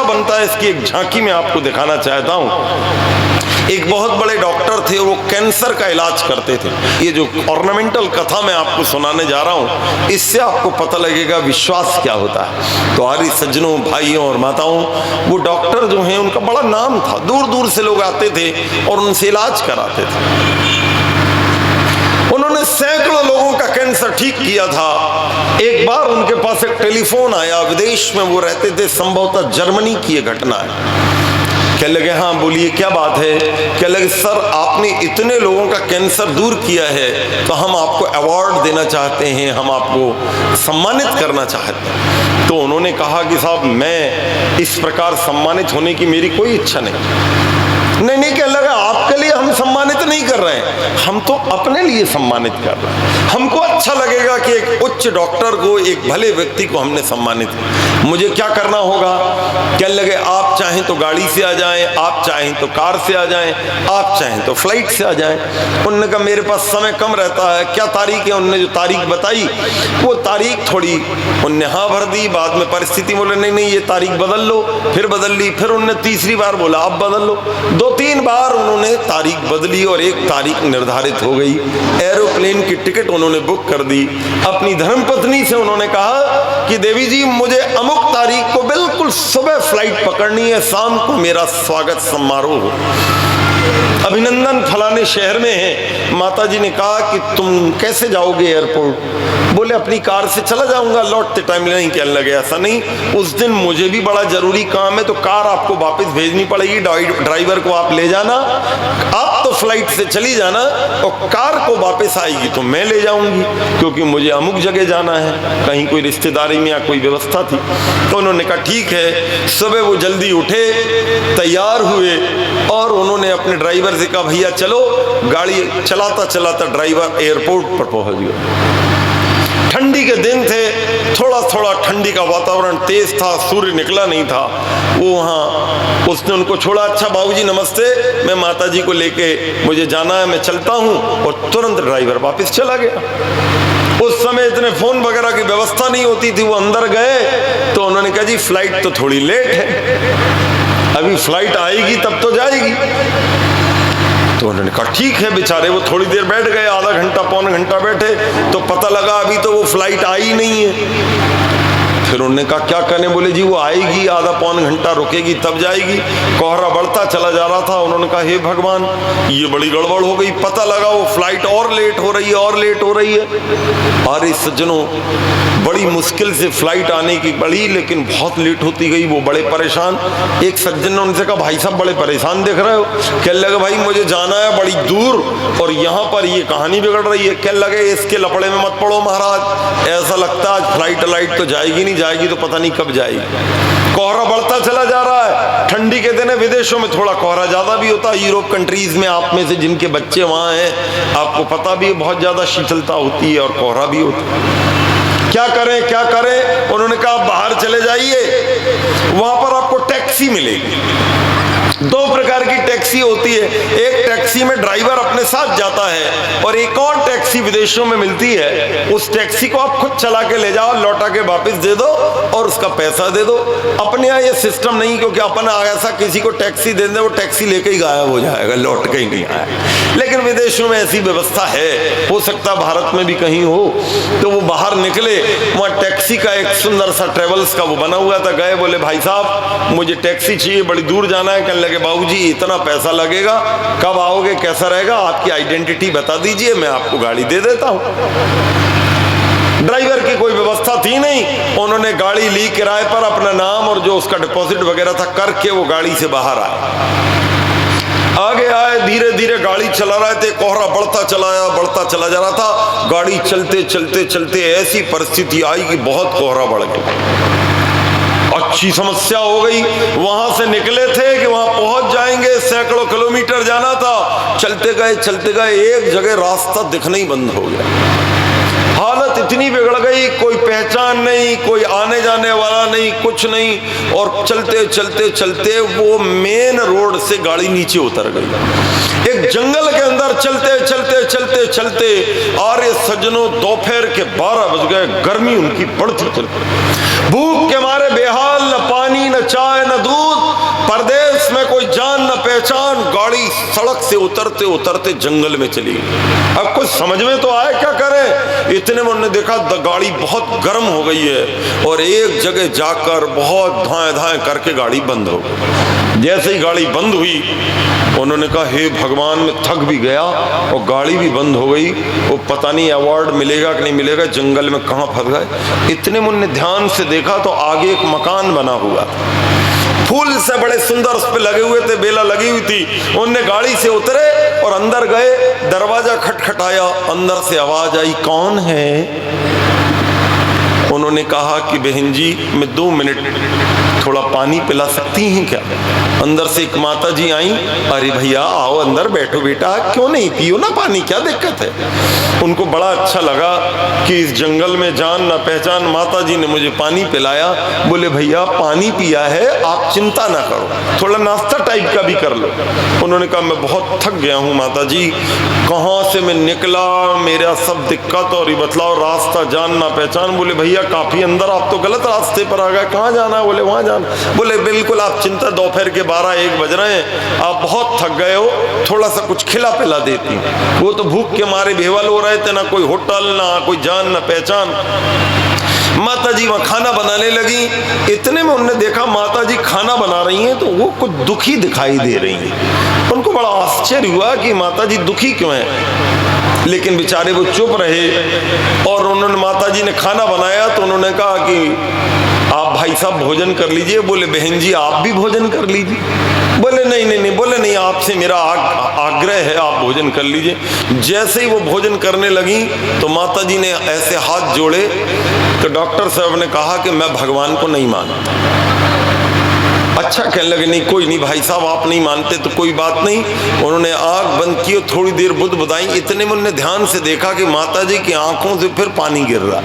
बनता है इसकी एक झांकी मैं आपको दिखाना चाहता हूं। एक बहुत बड़े डॉक्टर थे, वो कैंसर का इलाज करते थे। ये जो ऑर्नामेंटल कथा मैं आपको सुनाने जा रहा हूं, इससे आपको पता लगेगा विश्वास क्या होता है। तो हमारी सज्जनों, भाइयों और माताओं, वो डॉक्टर जो हैं उनका बड़ा नाम था, दूर दूर से लोग आते थे और उनसे इलाज कराते थे। उन्होंने सैकड़ों लोगों का कैंसर ठीक किया था। एक बार उनके पास एक टेलीफोन आया, विदेश में वो रहते थे, संभवतः जर्मनी की ये घटना है। कह लगे हाँ बोलिए क्या बात है। कह लगे सर आपने इतने लोगों का कैंसर दूर किया है तो हम आपको अवार्ड देना चाहते हैं, हम आपको सम्मानित करना चाहते हैं। तो उन्होंने कहा कि साहब मैं इस प्रकार सम्मानित होने की मेरी कोई इच्छा नहीं। कह लगा आपके लिए हम सम्मानित नहीं कर रहे हैं, हम तो अपने लिए सम्मानित कर रहे हैं। हमको अच्छा लगेगा कि एक उच्च डॉक्टर को, एक भले व्यक्ति को हमने सम्मानित किया। मुझे क्या करना होगा? कह लगे आप चाहें तो गाड़ी से आ जाएं, आप चाहें तो कार से आ जाएं, आप चाहें तो फ्लाइट से आ जाएं। उन्होंने कहा मेरे पास समय कम रहता है, क्या तारीख है? उन्होंने जो तारीख बताई वो तारीख थोड़ी उनने हाँ भर दी। बाद में परिस्थिति बोले नहीं ये तारीख बदल लो, फिर बदल ली। फिर उनने तीसरी बार बोला अब बदल लो। 2-3 बार उन्होंने तारीख बदली और एक तारीख निर्धारित हो गई। एरोप्लेन की टिकट उन्होंने बुक कर दी। अपनी धर्मपत्नी से उन्होंने कहा कि देवी जी मुझे अमुक तारीख को बिल्कुल सुबह फ्लाइट पकड़नी है, शाम को मेरा स्वागत समारोह हो, अभिनंदन फलाने शहर में है। माता जी ने कहा कि तुम कैसे जाओगे एयरपोर्ट? बोले अपनी कार से चला जाऊंगा, लौटते टाइम नहीं। कहने लगे ऐसा नहीं, उस दिन मुझे भी बड़ा जरूरी काम है तो कार आपको वापस भेजनी पड़ेगी, ड्राइवर को आप ले जाना। आप तो फ्लाइट से चली जाना और कार को वापस आएगी तो मैं ले जाऊंगी, क्योंकि मुझे अमुक जगह जाना है, कहीं कोई रिश्तेदारी में या कोई व्यवस्था थी। तो उन्होंने कहा ठीक है। सुबह वो जल्दी उठे, तैयार हुए और उन्होंने अपने ड्राइवर से कहा भैया चलो। गाड़ी चलाता चलाता ड्राइवर एयरपोर्ट पर पहुंच गया। ठंडी के दिन थे, थोड़ा थोड़ा ठंडी का वातावरण तेज था, सूर्य निकला नहीं था। वो वहाँ उसने उनको छोड़ा, अच्छा बाबूजी नमस्ते, मैं माताजी को लेके मुझे जाना है, मैं चलता हूँ। और तुरंत ड्राइवर वापस चला गया। उस समय इतने फोन वगैरह की व्यवस्था नहीं होती थी। वो अंदर गए तो उन्होंने कहा जी फ्लाइट तो थोड़ी लेट है, अभी फ्लाइट आएगी तब तो जाएगी। तो उन्होंने कहा ठीक है। बेचारे वो थोड़ी देर बैठ गए, आधा घंटा पौन घंटा बैठे, तो पता लगा अभी तो वो फ्लाइट आई नहीं है। फिर उन्होंने कहा क्या करें? बोले जी वो आएगी, आधा पौन घंटा रुकेगी तब जाएगी। कोहरा बढ़ता चला जा रहा था। उन्होंने कहा हे भगवान ये बड़ी गड़बड़ हो गई, पता लगा वो फ्लाइट और लेट हो रही है और लेट हो रही है। अरे सज्जनों बड़ी मुश्किल से फ्लाइट आने की पड़ी, लेकिन बहुत लेट होती गई। वो बड़े परेशान। एक सज्जन ने उनसे कहा भाई साहब बड़े परेशान दिख रहे हो। कहने लगे भाई मुझे जाना है बड़ी दूर और यहाँ पर ये कहानी बिगड़ रही है। कहने लगे इसके लपड़े में मत पड़ो महाराज, ऐसा लगता है आज फ्लाइट तो जाएगी नहीं, जाएगी तो पता नहीं कब जाएगी। कोहरा बढ़ता चला जा रहा है। ठंडी के दिन है, विदेशों में थोड़ा कोहरा ज्यादा भी होता है। यूरोप कंट्रीज में आप में से जिनके बच्चे वहां हैं आपको पता भी है बहुत ज्यादा शीतलता होती है और कोहरा भी होता है। क्या करें? उन्होंने कहा बाहर चले जाइए, वहां पर आपको टैक्सी मिलेगी। 2 प्रकार की टैक्सी होती है, एक टैक्सी में ड्राइवर अपने साथ जाता है और एक और टैक्सी विदेशों में मिलती है। उस टैक्सी को आप खुद चला के ले जाओ, लौटा के वापस दे दो और उसका पैसा दे दो। अपने यहाँ ये सिस्टम नहीं, क्योंकि अपन ऐसा किसी को टैक्सी दे दे वो टैक्सी लेके ही गायब हो जाएगा, लौट के ही नहीं आएगा। लेकिन विदेशों में ऐसी व्यवस्था है, हो सकता भारत में भी कहीं हो। तो वो बाहर निकले, वहाँ टैक्सी का एक सुंदर सा ट्रेवल्स का वो बना हुआ था। गए, बोले भाई साहब मुझे टैक्सी चाहिए, बड़ी दूर जाना है। कहने लगे बाबूजी इतना पैसा लगेगा, कब आओगे, कैसा रहेगा, आपकी आइडेंटिटी बता दीजिए, मैं आपको गाड़ी दे देता हूं। ड्राइवर की कोई व्यवस्था थी नहीं। उन्होंने गाड़ी ली किराए पर, अपना नाम और जो उसका डिपॉजिट वगैरह था करके वो गाड़ी से बाहर आगे आए। धीरे धीरे गाड़ी चला रहे थे, कोहरा बढ़ता चला जा रहा था। गाड़ी चलते चलते चलते ऐसी परिस्थिति आई कि बहुत कोहरा बढ़ गया, अच्छी समस्या हो गई। वहां से निकले थे कि वहां पहुंच जाएंगे, सैकड़ों किलोमीटर जाना था। चलते गए, एक जगह रास्ता दिखना ही बंद हो गया। हालत इतनी बिगड़ गई, कोई पहचान नहीं, कोई आने जाने वाला नहीं, कुछ नहीं। और चलते चलते चलते वो मेन रोड से गाड़ी नीचे उतर गई। एक जंगल के अंदर चलते चलते चलते चलते आर्य सज्जनों दोपहर के 12 बज गए। गर्मी उनकी बढ़ती चलती, भूख के मारे बेहाल, न पानी न चाय न दूध। पहचान, गाड़ी सड़क से उतरते उतरते जंगल में चली गई। अब कुछ समझ में तो आए क्या करें। इतने में उन्होंने देखा गाड़ी बहुत गर्म हो गई है और एक जगह जाकर बहुत धाएं धाएं करके गाड़ी बंद हो गई। जैसे ही गाड़ी बंद हुई उन्होंने कहा हे भगवान, मैं थक भी गया और गाड़ी भी बंद हो गई, वो पता नहीं अवार्ड मिलेगा कि नहीं मिलेगा, जंगल में कहाँ फंस गए। इतने में उन्होंने ध्यान से देखा तो आगे एक मकान बना हुआ था, फूल से बड़े सुंदर उस पे लगे हुए थे, बेला लगी हुई थी। उनने गाड़ी से उतरे और अंदर गए, दरवाजा खटखटाया, अंदर से आवाज आई, कौन है? उन्होंने कहा कि बहन जी मैं 2 मिनट थोड़ा पानी पिला सकती हैं क्या? अंदर से एक माता जी आई, अरे भैया आओ अंदर बैठो बेटा, क्यों नहीं पियो ना पानी, क्या दिक्कत है? उनको बड़ा अच्छा लगा कि इस जंगल में जान ना पहचान माता जी ने मुझे पानी पिलाया। बोले भैया पानी पिया है, आप चिंता ना करो, थोड़ा नाश्ता टाइप का भी कर लो। उन्होंने कहा मैं बहुत थक गया हूँ माता जी, कहाँ से मैं निकला, मेरा सब दिक्कत और ये बतलाओ, रास्ता जान ना पहचान। बोले भैया काफी अंदर, आप तो गलत रास्ते पर आ गए, कहाँ जाना है? बोले वहाँ जाना। बोले बिल्कुल आप चिंता, दोपहर के 12-1 बज रहे हैं, आप बहुत थक गए हो, थोड़ा सा कुछ खिला पिला देती। वो तो भूख के मारे बेहाल हो रहे थे, ना कोई होटल, ना कोई जान ना पहचान। माता जी वहां खाना बनाने लगी। इतने में उन्होंने देखा माता जी खाना बना रही हैं तो वो कुछ दुखी दिखाई दे रही हैं। उनको बड़ा आश्चर्य हुआ कि माता जी दुखी क्यों हैं, लेकिन बेचारे वो चुप रहे। और उन्होंने माता जी ने खाना बनाया तो उन्होंने कहा कि आप भाई साहब भोजन कर लीजिए। बोले बहन जी आप भी भोजन कर लीजिए। बोले नहीं नहीं नहीं, बोले नहीं, आपसे मेरा आग्रह है, आप भोजन कर लीजिए। जैसे ही वो भोजन करने लगी तो माता जी ने ऐसे हाथ जोड़े तो डॉक्टर साहब ने कहा कि मैं भगवान को नहीं मानता। अच्छा कहने लगे नहीं कोई नहीं भाई साहब, आप नहीं मानते तो कोई बात नहीं। उन्होंने आंख बंद की और थोड़ी देर बुदबुदाई। इतने में उन्होंने ध्यान से देखा कि माता जी की आंखों से फिर पानी गिर रहा।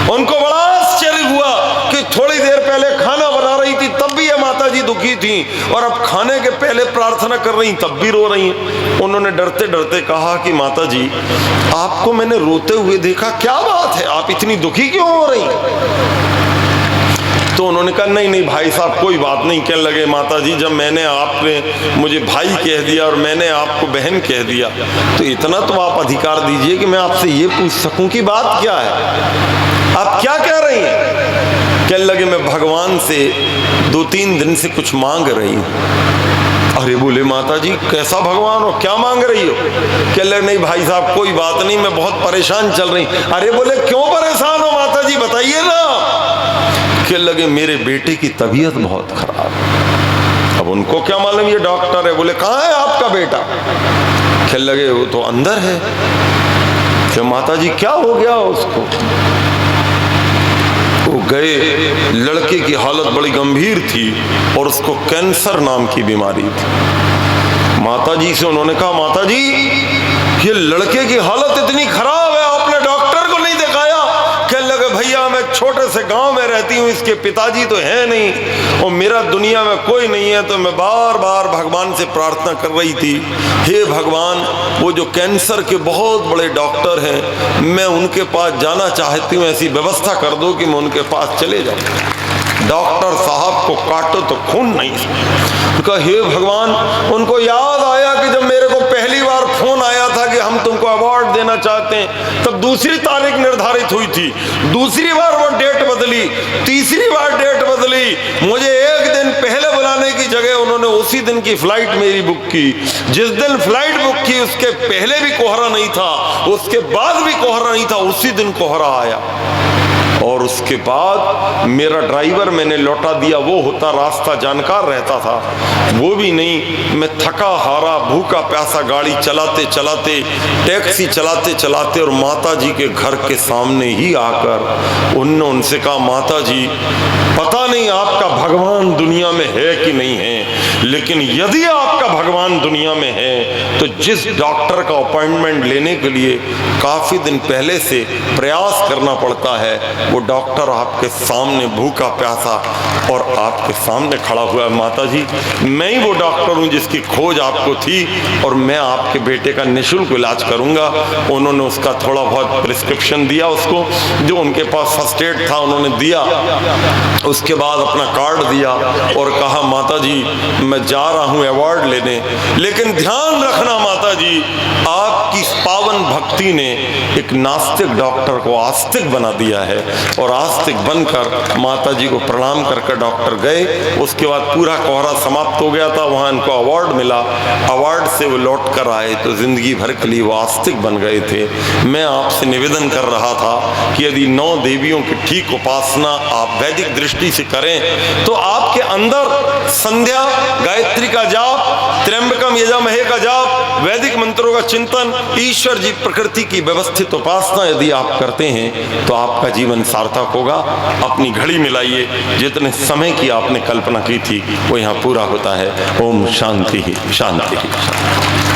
उनको बड़ा आश्चर्य हुआ कि थोड़ी देर पहले खाना बना रही थी तब भी ये माता जी दुखी थी और अब खाने के पहले प्रार्थना कर रही तब भी रो रही हैं। उन्होंने डरते डरते कहा कि माता जी आपको मैंने रोते हुए देखा, क्या बात है, आप इतनी दुखी क्यों हो रही हैं? तो उन्होंने कहा नहीं नहीं भाई साहब कोई बात नहीं। कहने लगे माता जी जब मैंने आपने मुझे भाई कह दिया और मैंने आपको बहन कह दिया तो इतना तो आप अधिकार दीजिए कि मैं आपसे ये पूछ सकूं कि बात क्या है, आप क्या कह रही हैं? कहने लगे मैं भगवान से 2-3 दिन से कुछ मांग रही हूँ। अरे बोले माता जी कैसा भगवान हो, क्या मांग रही हो? कह लगे नहीं भाई साहब कोई बात नहीं, मैं बहुत परेशान चल रही। अरे बोले क्यों परेशान हो माता जी बताइए ना। कहने लगे मेरे बेटे की तबीयत बहुत खराब है। अब उनको क्या मालूम ये डॉक्टर है। बोले कहाँ है आपका बेटा? कहने लगे वो तो अंदर है। क्या माता जी क्या हो गया उसको? वो गए, लड़के की हालत बड़ी गंभीर थी और उसको कैंसर नाम की बीमारी थी। माता जी से उन्होंने कहा माता जी ये लड़के की हालत इतनी खराब है, आपने डॉक्टर को नहीं दिखाया? कहने लगे भैया मैं छोटे से गांव में रहती हूँ, इसके पिताजी तो है नहीं और मेरा दुनिया में कोई नहीं है, तो मैं बार बार भगवान से प्रार्थना कर रही थी, हे भगवान वो जो कैंसर के बहुत बड़े डॉक्टर हैं मैं उनके पास जाना चाहती हूँ, ऐसी व्यवस्था कर दो कि मैं उनके पास चले जाऊँ। डॉक्टर साहब को काटो तो खून नहीं। उनका हे भगवान, उनको याद आया कि जब मेरे को पहली बार फोन आया था कि हम तुमको अवार्ड देना चाहते हैं तब दूसरी तारीख निर्धारित हुई थी, दूसरी बार वो डेट बदली, तीसरी बार डेट बदली, मुझे एक दिन पहले बुलाने की जगह उन्होंने उसी दिन की फ्लाइट मेरी बुक की। जिस दिन फ्लाइट बुक की उसके पहले भी कोहरा नहीं था, उसके बाद भी कोहरा नहीं था, उसी दिन कोहरा आया। और उसके बाद मेरा ड्राइवर मैंने लौटा दिया, वो होता रास्ता जानकार रहता था, वो भी नहीं। मैं थका हारा भूखा प्यासा गाड़ी चलाते चलाते, टैक्सी चलाते चलाते और माता जी के घर के सामने ही आकर उनने उनसे कहा माता जी पता नहीं आपका भगवान दुनिया में है कि नहीं है, लेकिन यदि आपका भगवान दुनिया में है तो जिस डॉक्टर का अपॉइंटमेंट लेने के लिए काफी दिन पहले से प्रयास करना पड़ता है वो डॉक्टर आपके सामने भूखा प्यासा और आपके सामने खड़ा हुआ है। माता जी मैं ही वो डॉक्टर हूँ जिसकी खोज आपको थी और मैं आपके बेटे का निःशुल्क इलाज करूँगा। उन्होंने उसका थोड़ा बहुत प्रिस्क्रिप्शन दिया उसको, जो उनके पास फर्स्ट एड था उन्होंने दिया, उसके बाद अपना कार्ड दिया और कहा माता जी मैं जा रहा हूँ अवार्ड लेने, लेकिन ध्यान रखना माता जी, आपकी पावन भक्ति ने एक नास्तिक डॉक्टर को आस्तिक बना दिया है। और आस्तिक बनकर माता जी को प्रणाम करके डॉक्टर गए। उसके बाद पूरा कोहरा समाप्त हो गया था, वहाँ इनको अवार्ड मिला। अवार्ड से वो लौट कर आए तो जिंदगी भर के लिए वो आस्तिक बन गए थे। मैं आपसे निवेदन कर रहा था कि यदि 9 देवियों की ठीक उपासना आप वैदिक दृष्टि से करें तो आपके अंदर संध्या, गायत्री का जाप, त्र्यंबकम यजामहे का जाप, वैदिक मंत्रों का चिंतन, ईश्वर जी प्रकृति की व्यवस्थित उपासना यदि आप करते हैं तो आपका जीवन सार्थक होगा। अपनी घड़ी मिलाइए, जितने समय की आपने कल्पना की थी वो यहाँ पूरा होता है। ओम शांति ही शांति ही।